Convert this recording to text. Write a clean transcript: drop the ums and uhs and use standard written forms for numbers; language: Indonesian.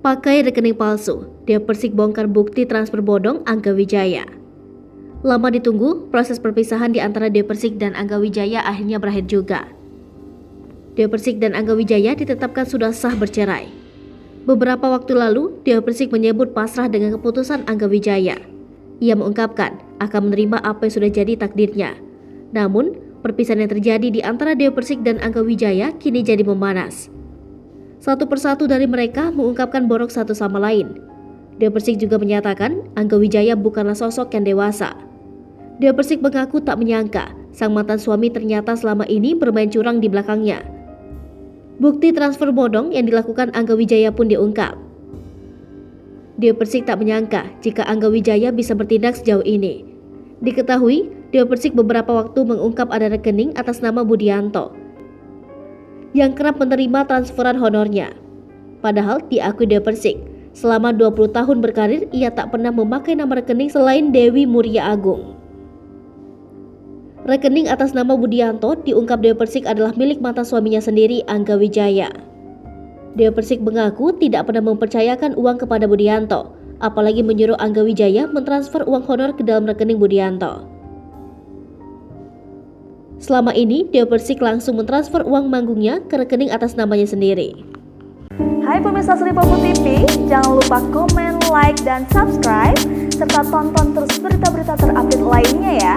Pakai rekening palsu, Dewa Persik bongkar bukti transfer bodong Angga Wijaya. Lama ditunggu, proses perpisahan di antara Dewa Persik dan Angga Wijaya akhirnya berakhir juga. Dewa Persik dan Angga Wijaya ditetapkan sudah sah bercerai. Beberapa waktu lalu, Dewa Persik menyebut pasrah dengan keputusan Angga Wijaya. Ia mengungkapkan akan menerima apa yang sudah jadi takdirnya. Namun, perpisahan yang terjadi di antara Dewa Persik dan Angga Wijaya kini jadi memanas. Satu persatu dari mereka mengungkapkan borok satu sama lain. Dewa Persik juga menyatakan Angga Wijaya bukanlah sosok yang dewasa. Dewa Persik mengaku tak menyangka sang mantan suami ternyata selama ini bermain curang di belakangnya. Bukti transfer bodong yang dilakukan Angga Wijaya pun diungkap. Dewa Persik tak menyangka jika Angga Wijaya bisa bertindak sejauh ini. Diketahui, Dewa Persik beberapa waktu mengungkap ada rekening atas nama Budianto yang kerap menerima transferan honornya. Padahal diakui Dewa Persik, selama 20 tahun berkarir ia tak pernah memakai nama rekening selain Dewi Muria Agung. Rekening atas nama Budianto diungkap Dewa Persik adalah milik mantan suaminya sendiri, Angga Wijaya. Dewa Persik mengaku tidak pernah mempercayakan uang kepada Budianto, apalagi menyuruh Angga Wijaya mentransfer uang honor ke dalam rekening Budianto. Selama ini, Dewa Persik langsung mentransfer uang manggungnya ke rekening atas namanya sendiri. Hai pemirsa Sri Popo TV, jangan lupa komen, like, dan subscribe, serta tonton terus berita-berita terupdate lainnya ya.